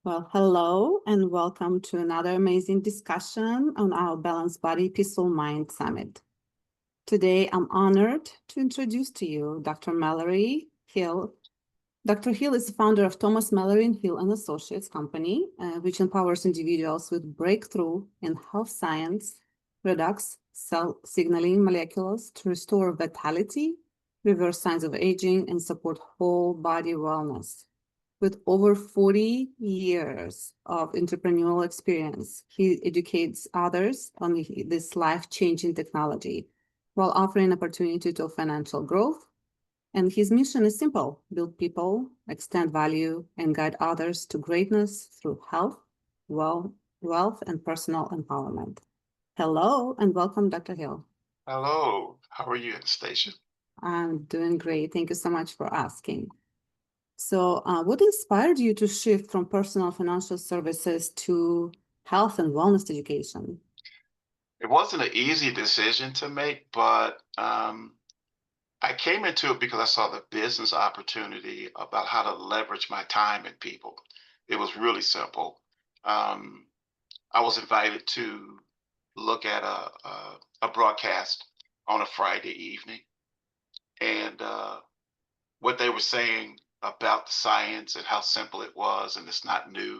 Well, hello and welcome to another amazing discussion on our Balanced Body, Peaceful Mind Summit. Today, I'm honored to introduce to you Dr. Mallory Hill. Dr. Hill is the founder of Thomas Mallory and Hill and Associates Company, which empowers individuals with breakthrough in health science, Redox, cell signaling molecules to restore vitality, reverse signs of aging, and support whole body wellness. With over 40 years of entrepreneurial experience, he educates others on this life-changing technology while offering opportunity to financial growth. And his mission is simple: build people, extend value, and guide others to greatness through health, wealth, and personal empowerment. Hello, and welcome, Dr. Hill. Hello, how are you, Anastasia? I'm doing great. Thank you so much for asking. So what inspired you to shift from personal financial services to health and wellness education? It wasn't an easy decision to make, but I came into it because I saw the business opportunity about how to leverage my time and people. It was really simple. Um, I was invited to look at a broadcast on a Friday evening, and what they were saying about the science and how simple it was, and it's not new.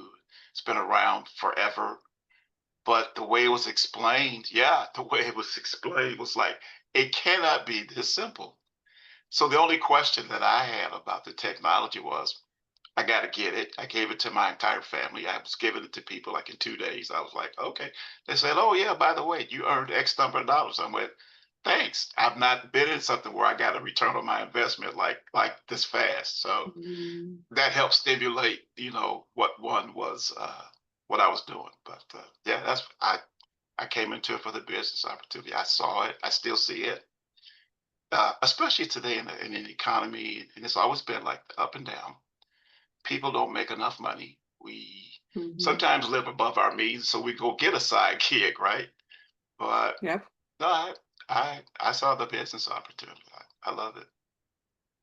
It's been around forever. But the way it was explained, yeah, the way it was explained was like, it cannot be this simple. So the only question that I had about the technology was, I got to get it. I gave it to my entire family. I was giving it to people like in 2 days. I was like, okay. They said, oh, yeah, by the way, you earned X number of dollars. I went, thanks. I've not been in something where I got a return on my investment like this fast. So Mm. that helped stimulate, what I was doing. But yeah, I came into it for the business opportunity. I saw it. I still see it, especially today in the economy, and it's always been like up and down. People don't make enough money. We Mhm. sometimes live above our means, so we go get a side gig, right? But Yep. no, I saw the business opportunity. I love it.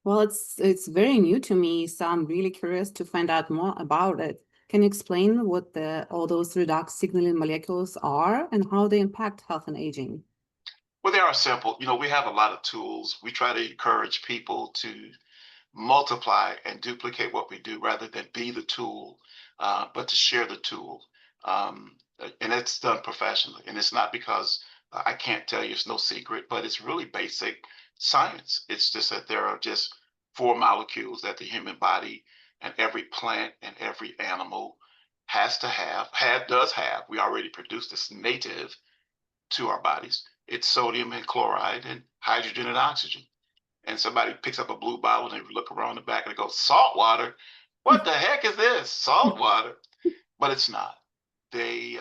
Well, it's very new to me, so I'm really curious to find out more about it. Can you explain what all those redox signaling molecules are and how they impact health and aging? Well, they are simple. We have a lot of tools. We try to encourage people to multiply and duplicate what we do rather than be the tool, but to share the tool. And it's done professionally. And it's not because I can't tell you, it's no secret, but it's really basic science. It's just that there are just four molecules that the human body and every plant and every animal has to does have. We already produce this native to our bodies. It's sodium and chloride and hydrogen and oxygen, and somebody picks up a blue bottle and they look around the back and they go, salt water? What the heck is this? Salt water? But it's not. They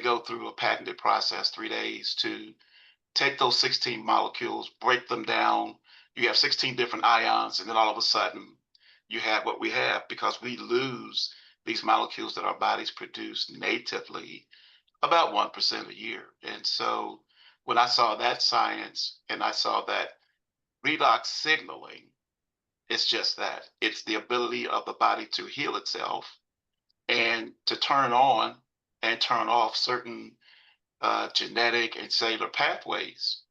go through a patented process, 3 days, to take those 16 molecules, break them down. You have 16 different ions, and then all of a sudden you have what we have because we lose these molecules that our bodies produce natively about 1% a year. And so when I saw that science and I saw that redox signaling, it's just that. It's the ability of the body to heal itself and to turn on and turn off certain genetic and cellular pathways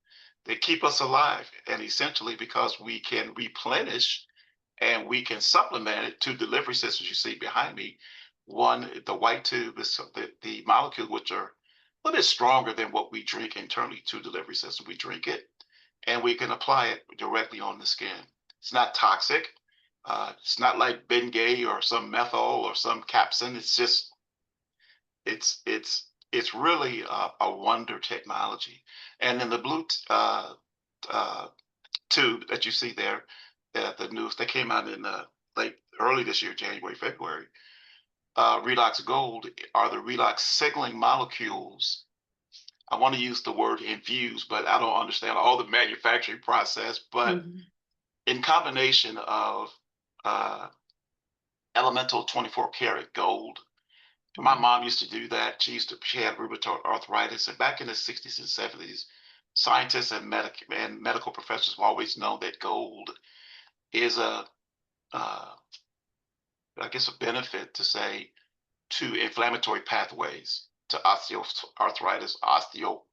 that keep us alive. And essentially, because we can replenish and we can supplement it, two delivery systems you see behind me. One, the white tube is the molecules which are a little bit stronger than what we drink internally, two delivery system. We drink it and we can apply it directly on the skin. It's not toxic. It's not like Bengay or some methyl or some capsin. It's really a wonder technology. And then the blue uh, tube that you see there, the news that came out in early this year, January, February. Redox Gold are the redox signaling molecules. I want to use the word infused, but I don't understand all the manufacturing process. But Mhm. in combination of uh, elemental 24 karat gold. My Wow. mom used to do that. She had rheumatoid arthritis. And back in the 60s and 70s, scientists and medical professors have always known that gold is I guess, a benefit to say to inflammatory pathways, to osteoarthritis, osteoporosis.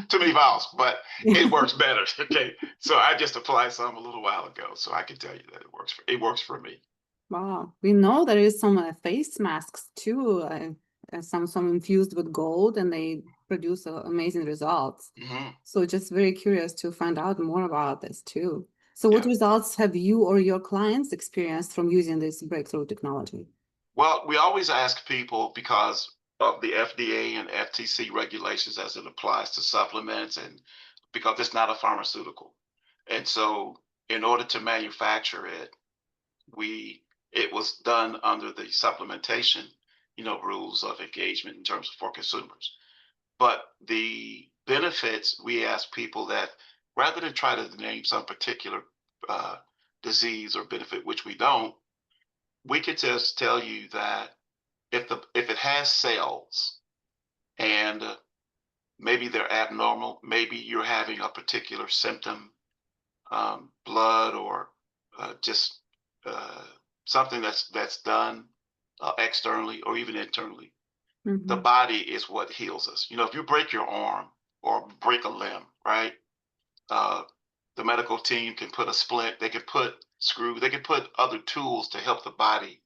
Too many vowels, but it works better. Okay, so I just applied some a little while ago, so I can tell you that it works for me. Wow, we know there is some face masks too, some infused with gold, and they produce amazing results. So just very curious to find out more about this too. So what results have you or your clients experienced from using this breakthrough technology? Well, we always ask people because of the FDA and FTC regulations as it applies to supplements, and because it's not a pharmaceutical. And so in order to manufacture it, it was done under the supplementation, rules of engagement in terms of for consumers. But the benefits, we ask people that rather than try to name some particular uh, disease or benefit, which we don't, we could just tell you that if it has cells and maybe they're abnormal, maybe you're having a particular symptom, blood or just uh, something that's done externally or even internally. The body is what heals us. If you break your arm or break a limb, right? Uh, the medical team can put a splint, they can put screw, they can put other tools to help the body,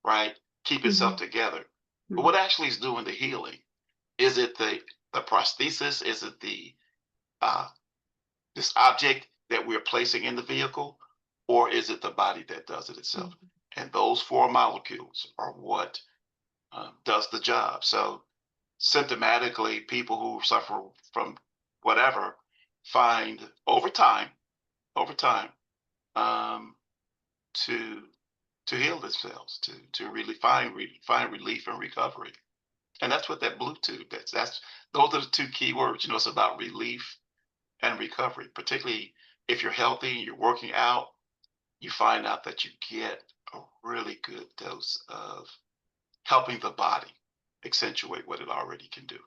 right, keep itself together. But what actually is doing the healing? Is it the prosthesis? Is it the uh, this object that we're placing in the vehicle, or is it the body that does it itself? And those four molecules are what does the job. So symptomatically, people who suffer from whatever find over time, um, to heal themselves, to really find relief and recovery. And that's what that Bluetooth. That's those are the two key words. It's about relief and recovery. Particularly if you're healthy and you're working out, you find out that you get a really good dose of helping the body accentuate what it already can do.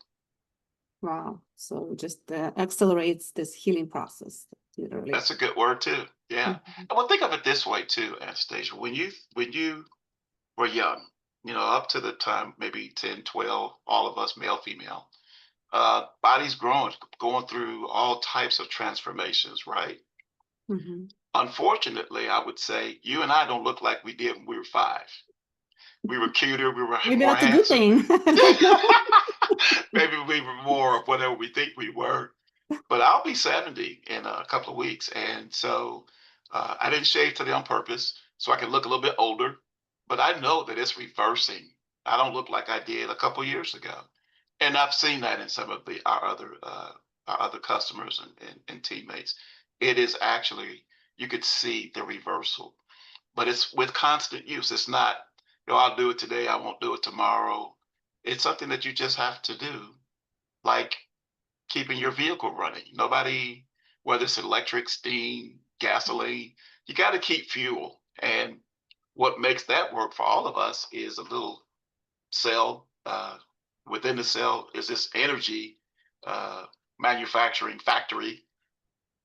Wow, so just accelerates this healing process, literally. That's a good word too. Yeah. And well, think of it this way too, Anastasia. When you were young, up to the time maybe 10, 12, all of us, male, female, bodies growing, going through all types of transformations, right? Unfortunately, I would say you and I don't look like we did when we were 5. We were cuter, we were Maybe more that's a good handsome. thing. I don't know. Maybe we were more of whatever we think we were. But I'll be 70 in a couple of weeks. And so I didn't shave today on purpose so I can look a little bit older. But I know that it's reversing. I don't look like I did a couple of years ago. And I've seen that in some of our other customers and teammates. It is actually, you could see the reversal, but it's with constant use. It's not, I'll do it today, I won't do it tomorrow. It's something that you just have to do, like keeping your vehicle running. Nobody, whether it's electric, steam, gasoline, you got to keep fuel. And what makes that work for all of us is a little cell. Within the cell is this energy manufacturing factory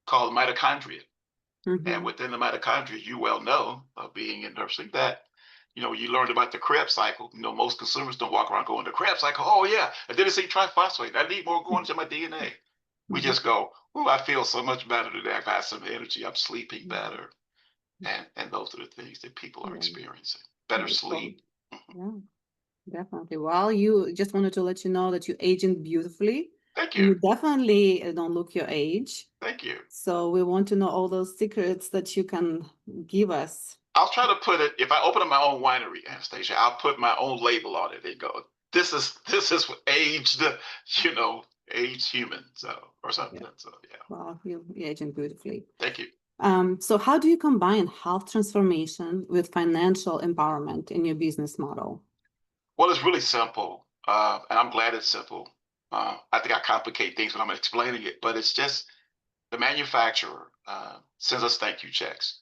called mitochondria. And within the mitochondria, you well know, being in nursing, that you learned about the Krebs cycle. Most consumers don't walk around going, the Krebs cycle, oh yeah, I didn't see triphosphate, I need more going into my DNA. We just go, oh, I feel so much better today, I've had some energy, I'm sleeping better. And those are the things that people are experiencing. Better sleep. Yeah, definitely. Well, you just wanted to let you know that you're aging beautifully. Thank You you. definitely don't look your age. Thank you. So we want to know all those secrets that you can give us. I'll try to put it, if I open up my own winery, Anastasia, I'll put my own label on it and go, this is aged, aged human, or something. Yeah. So yeah. Well, you're aging beautifully. Thank you. So how do you combine health transformation with financial empowerment in your business model? Well, it's really simple, and I'm glad it's simple. I think I complicate things when I'm explaining it, but it's just the manufacturer sends us thank you checks.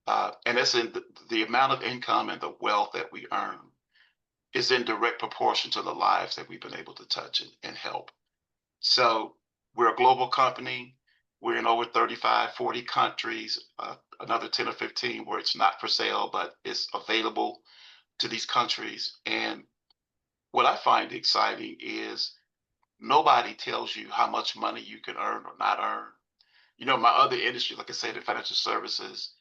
And it's in the amount of income and the wealth that we earn is in direct proportion to the lives that we've been able to touch and help. So we're a global company. We're in over 35, 40 countries, another 10 or 15 where it's not for sale, but it's available. to these countries. And what I find exciting is nobody tells you how much money you can earn or not earn. My other industry, like I said, in financial services,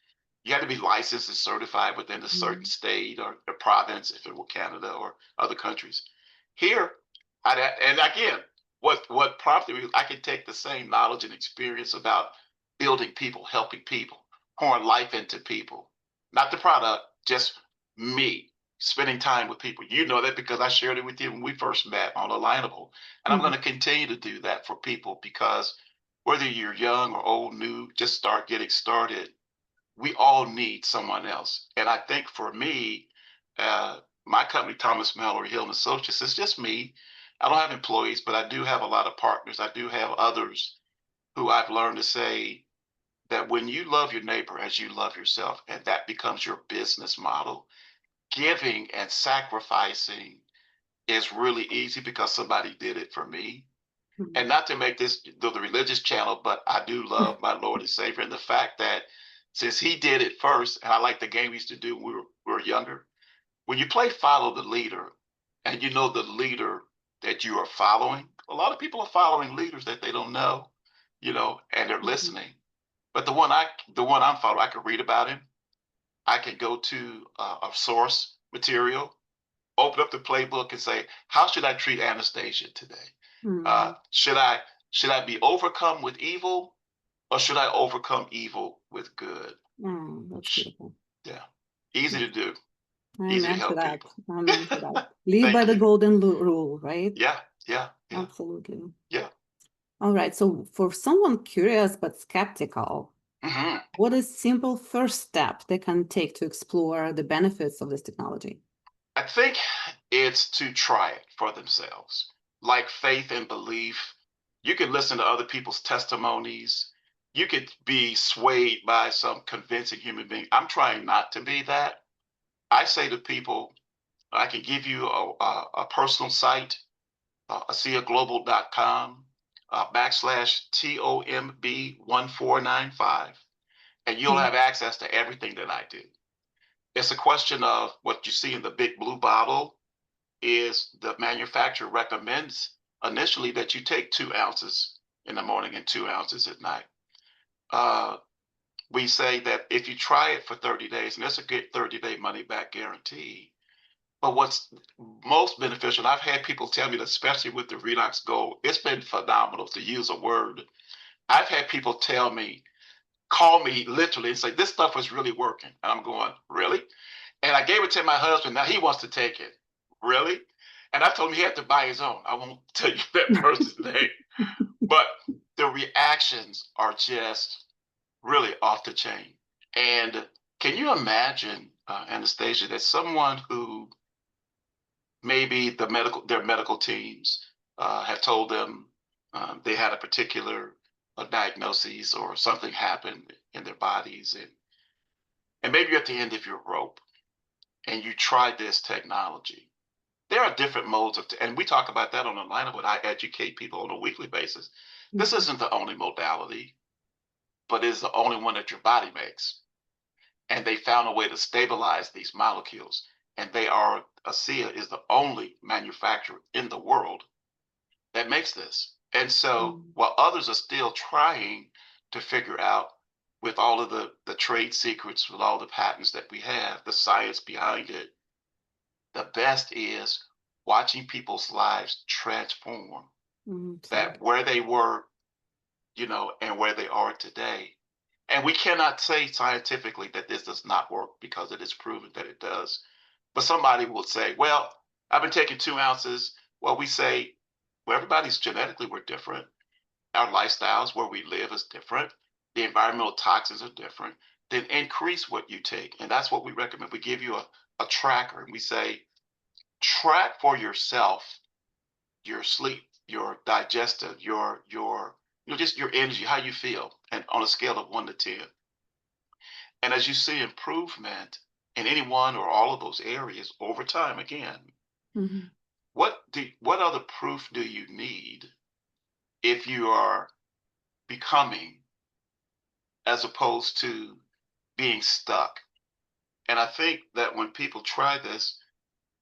you have to be licensed and certified within a certain Mm, state or a province, if it were Canada or other countries. Here, and again, what prompted me, I can take the same knowledge and experience about building people, helping people, pouring life into people, not the product, just me spending time with people. You know that because I shared it with you when we first met on Alignable, and I'm going mhm, to continue to do that for people because whether you're young or old, new, just start getting started. We all need someone else. And I think for me, my company, Thomas Mallory Hill and Associates, is just me. I don't have employees, but I do have a lot of partners. I do have others who I've learned to say that when you love your neighbor as you love yourself, and that becomes your business model, giving and sacrificing is really easy because somebody did it for me. And mhm, not to make this the religious channel, but I do love my Lord and Savior. And the fact that since he did it first, and I like the game we used to do when we were younger, when you play follow the leader and you know the leader that you are following, a lot of people are following leaders that they don't know, and they're mhm, listening. But the one I'm following, I can read about him. I can go to a source material, open up the playbook and say, how should I treat Anastasia today? mm, Should I be overcome with evil or should I overcome evil with good? that's beautiful. Yeah. Easy to do, easy to Amen to help that. people. Amen to that. Live by Thank the you. golden rule, right? Yeah, yeah, yeah, Absolutely. yeah. All right. So for someone curious but skeptical, hmm what is simple first step they can take to explore the benefits of this technology? I think it's to try it for themselves. Like faith and belief, you can listen to other people's testimonies. You could be swayed by some convincing human being. I'm trying not to be that. I say to people, I can give you a personal site, asiaglobal.com backslash TOMB1495, and you'll Mm, have access to everything that I do. It's a question of what you see in the big blue bottle is the manufacturer recommends initially that you take 2 ounces in the morning and 2 ounces at night. Uh, we say that if you try it for 30 days, and it's a good 30-day money back guarantee. But what's most beneficial, I've had people tell me that, especially with the Redox Gold, it's been phenomenal to use a word. I've had people call me literally and say, this stuff was really working. And I'm going, really? And I gave it to my husband. Now he wants to take it. Really? And I told him he had to buy his own. I won't tell you that person's name. But the reactions are just really off the chain. And can you imagine, Anastasia, that someone who maybe their medical teams have told them they had a particular diagnosis or something happened in their bodies, and maybe you're at the end of your rope and you tried this technology. There are different modes and we talk about that on the line of what I educate people on a weekly basis. This mhm, isn't the only modality, but it's the only one that your body makes. And they found a way to stabilize these molecules. And ASEA is the only manufacturer in the world that makes this. And so mm, while others are still trying to figure out with all of the trade secrets, with all the patents that we have, the science behind it, the best is watching people's lives transform that absolutely. where they were, and where they are today. And we cannot say scientifically that this does not work because it is proven that it does. But somebody will say, well, I've been taking 2 ounces. Well, we say, well, everybody's genetically, we're different. Our lifestyles, where we live, is different. The environmental toxins are different. Then increase what you take. And that's what we recommend. We give you a tracker and we say, track for yourself your sleep, your digestive, just your energy, how you feel, and on a scale of 1 to 10. And as you see improvement in any one or all of those areas over time, again, Mhm, what other proof do you need if you are becoming as opposed to being stuck? And I think that when people try this,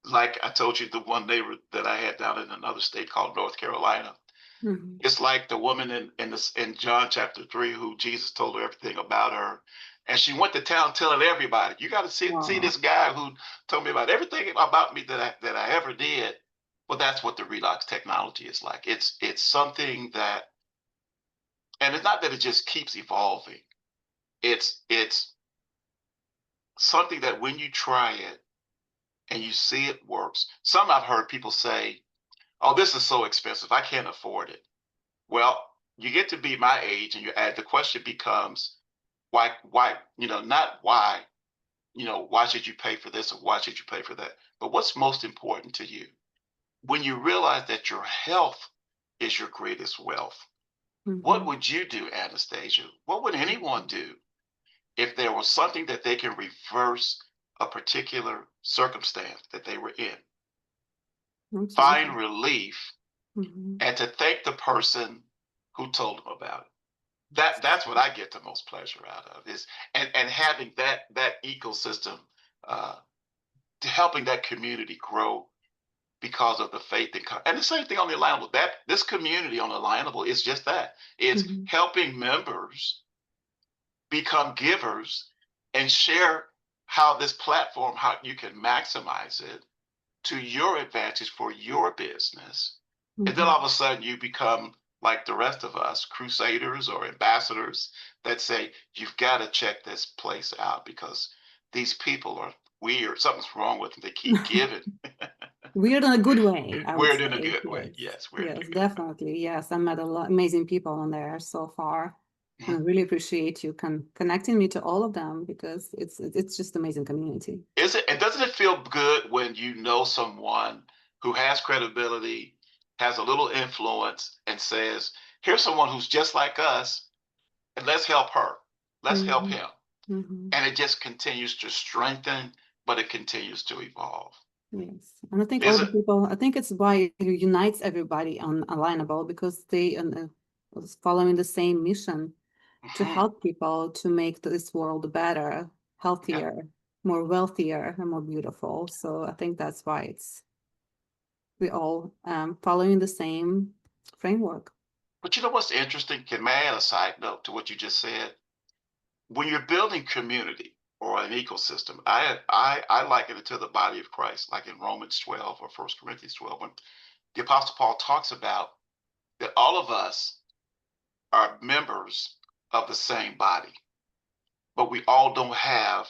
like I told you, the one neighbor that I had down in another state called North Carolina. Mhm. It's like the woman in John chapter 3 who Jesus told her everything about her. And she went to town telling everybody, you got to see Wow. this guy who told me about everything about me that I ever did. Well, that's what the redox technology is like. It's something that, and it's not that it just keeps evolving. It's something that when you try it and you see it works. Some I've heard people say, oh, this is so expensive, I can't afford it. Well, you get to be my age, and the question becomes, why, not why, why should you pay for this or why should you pay for that? But what's most important to you? When you realize that your health is your greatest wealth, what Mhm. would you do, Anastasia? What would anyone do if there was something that they can reverse a particular circumstance that they were in, find Absolutely. relief, Mhm. and to thank the person who told them about it? That's what I get the most pleasure out of, is and having that ecosystem, uh, to helping that community grow because of the faith and the same thing on the Alignable. That this community on Alignable is just that. It's Mhm. helping members become givers and share how this platform, how you can maximize it to your advantage for your business. And then all Mhm. of a sudden you become like the rest of us, crusaders or ambassadors that say, you've got to check this place out because these people are weird. Something's wrong with them. They keep giving. Weird in a good way, I would Weird in a say. good way. Yes. Yes, weird in Yes, a good way. definitely. Yes, I met a lot amazing people on there so far. And I Mhm. really appreciate you connecting me to all of them because it's just amazing community. Is it, and doesn't it feel good when you know someone who has credibility, has a little influence, and says, here's someone who's just like us, and let's help her. Let's help Hmm. him. Hmm. And it just continues to strengthen, but it continues to evolve. Yes. And I think all Is the it? people, I think it's why it unites everybody on Alignable because they was following the same mission to Mhm. help people to make this world better, Yeah. healthier, more wealthier, and more beautiful. So I think that's why we all following the same framework. But you know what's interesting? Can I add a side note to what you just said? When you're building community or an ecosystem, I liken it to the body of Christ, like in Romans 12 or 1 Corinthians 12, when the Apostle Paul talks about that all of us are members of the same body, but we all don't have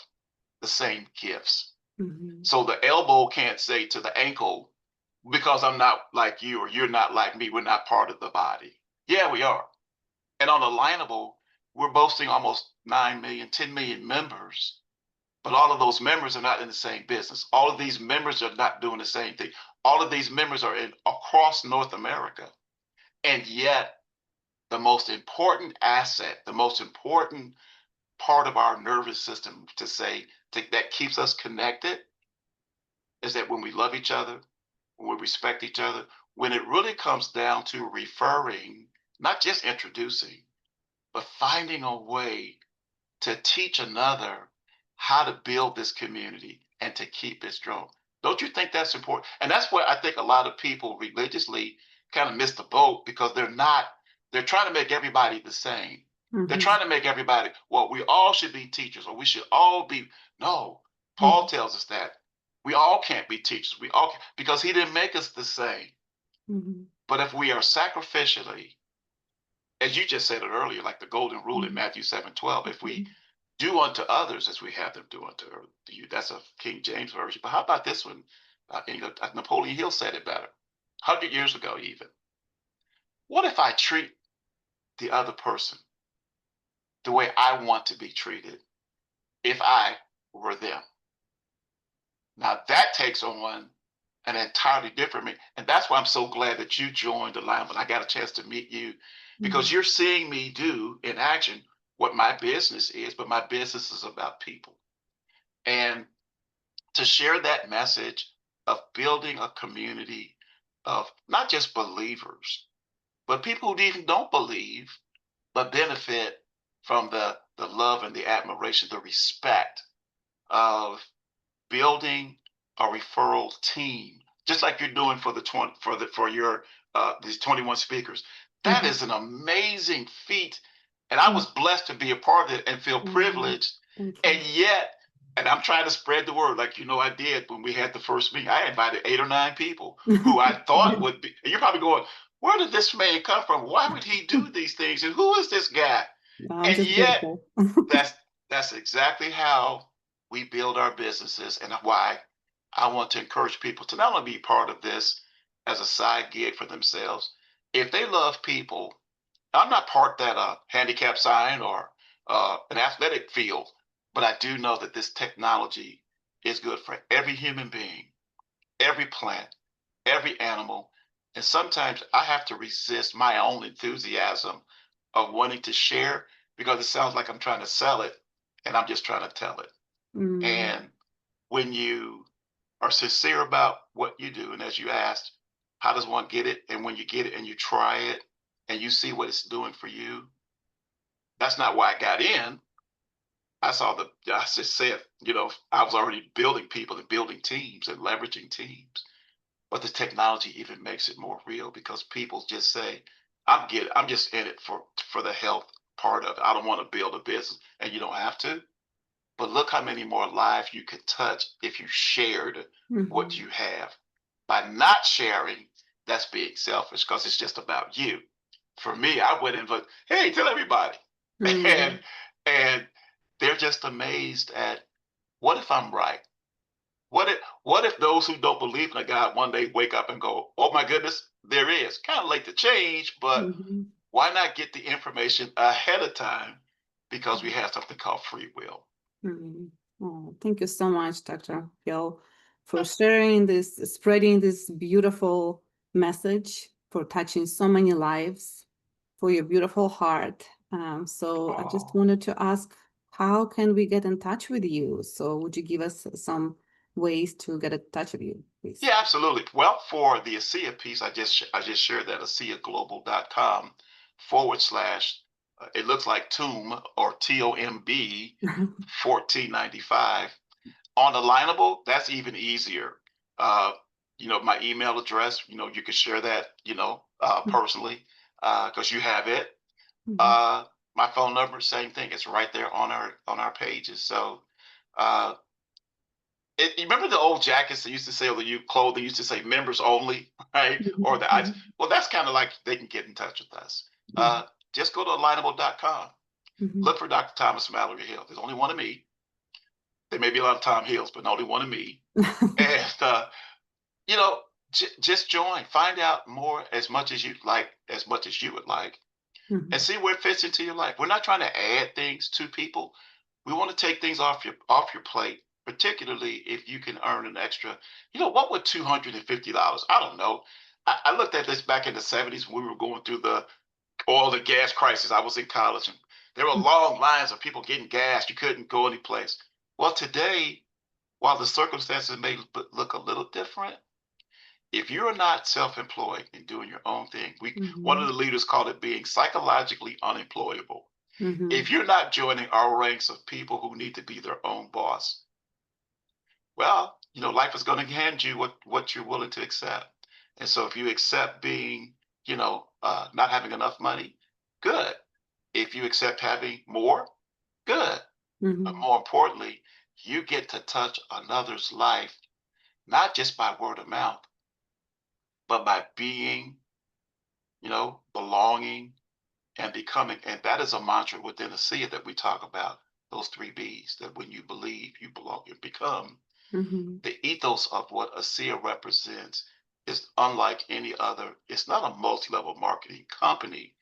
the same gifts. Hmm. So the elbow can't say to the ankle, because I'm not like you or you're not like me, we're not part of the body. Yeah, we are. And on Alignable, we're boasting almost 9 million, 10 million members, but all of those members are not in the same business. All of these members are not doing the same thing. All of these members are in across North America. And yet, the most important asset, the most important part of our nervous system that keeps us connected is that when we love each other, when we respect each other, when it really comes down to referring, not just introducing, but finding a way to teach another how to build this community and to keep it strong. Don't you think that's important? And that's where I think a lot of people religiously kind of miss the boat because they're trying to make everybody the same. They're Hmm. trying to make everybody, well, we all should be teachers or we should all be. No, Paul tells us that we all can't be teachers. Because he didn't make us the same. Hmm. But if we are sacrificially, as you just said it earlier, like the golden rule in Matthew 7:12, if we do unto others as we have them do unto you. That's a King James version. But how about this one? Napoleon Hill said it better, 100 years ago, even. What if I treat the other person the way I want to be treated if I were them? Now that takes on an entirely different me. And that's why I'm so glad that you joined the line when I got a chance to meet you, because Hmm. you're seeing me do in action what my business is, but my business is about people. And to share that message of building a community of not just believers, but people who even don't believe, but benefit from the love and the admiration, the respect of building a referral team, just like you're doing for the 20 for your these 21 speakers. That Mhm. is an amazing feat. And I Mm, was blessed to be a part of it and feel mm, privileged. thank And you. yet, and I'm trying to spread the word, like I did when we had the first meeting. I invited 8 or 9 people who I thought would be, and you're probably going, where did this man come from? Why would he do these things? And who is this guy? I'm And just yet, grateful. that's that's exactly how we build our businesses, and why I want to encourage people to not only be part of this as a side gig for themselves. If they love people, I'm not part that handicap sign or an athletic field, but I do know that this technology is good for every human being, every plant, every animal. And sometimes I have to resist my own enthusiasm of wanting to share because it sounds like I'm trying to sell it and I'm just trying to tell it. Mm, And when you are sincere about what you do, and as you asked, how does one get it? And when you get it and you try it and you see what it's doing for you, that's not why I got in. I just said, I was already building people and building teams and leveraging teams. But the technology even makes it more real because people just say, I'm just in it for the health part of it. I don't want to build a business. And you don't have to. But look how many more lives you could touch if you shared what mhm, you have. By not sharing, that's being selfish because it's just about you. For me, I went in, but hey, tell everybody. And mm, and they're just amazed at, what if I'm right? What if those who don't believe in a God one day wake up and go, oh my goodness, there is. Kind of late to change, but mhm. why not get the information ahead of time? Because we have something called free will. Mm. Oh, thank you so much, Dr. Hill, for sharing this, spreading this beautiful message, for touching so many lives, for your beautiful heart. So I just Oh. wanted to ask, how can we get in touch with you? So would you give us some ways to get in touch with you, please? Yeah, absolutely. Well, for the ASEA piece, I just shared that ASEAglobal.com/, it looks like tomb or TOMB 1495. On Alignable, that's even easier. Uh, my email address, you can share that, personally, because you have it. Mhm, Uh, my phone number, same thing. It's right there on our pages. So, uh, you remember the old jackets that used to say, or the you clothing used to say members only, right? Or mhm, well, that's kind of like they can get in touch with us. mhm, Just go to alignable.com. mhm, Look for Dr. Thomas Mallory Hill. There's only one of me. There may be a lot of Tom Hills, but only one of me. And you know, just join. Find out more, as much as you like, as much as you would like, and mhm, see where it fits into your life. We're not trying to add things to people. We want to take things off your plate, particularly if you can earn an extra. What would $250? I don't know. I looked at this back in the '70s when we were going through the oil and gas crisis. I was in college, and there were long lines of people getting gas. You couldn't go anyplace. Well, today, while the circumstances may look a little different, if you're not self-employed and doing your own thing, one of mhm, the leaders called it being psychologically unemployable. If mhm, you're not joining our ranks of people who need to be their own boss, well, life is going to hand you what you're willing to accept. And so if you accept being, not having enough money, good. If you accept having more, good. But mhm, more importantly, you get to touch another's life, not just by word of mouth, but by being, belonging and becoming. And that is a mantra within the SEA that we talk about, those 3 Bs, that when you believe, you belong, you become. mhm, The ethos of what ASEA represents is unlike any other. It's not a multi-level marketing company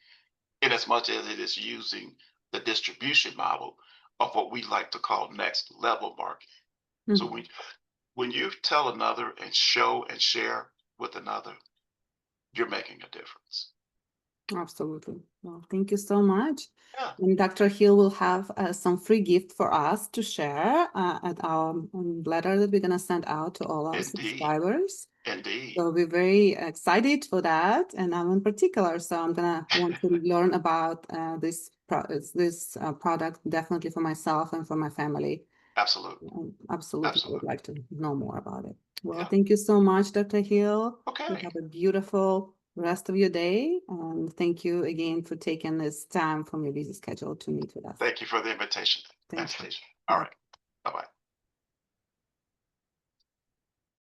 in as much as it is using the distribution model of what we like to call next level marketing. So mhm. when you tell another and show and share with another, you're making a difference. Absolutely. Well, thank you so much. Yeah, And Dr. Hill will have some free gift for us to share at our letter that we're going to send out to all our indeed. subscribers. Indeed. So we're very excited for that, and I'm in particular. So I'm gonna want to learn about this product definitely for myself and for my family. Absolutely. Absolutely, I would Absolutely. like to know more about it. Well, Yeah. thank you so much, Dr. Hill. You Okay. have a beautiful rest of your day, and thank you again for taking this time from your busy schedule to meet with us. Thank you for the invitation. Thank you. All Bye. right. Bye-bye.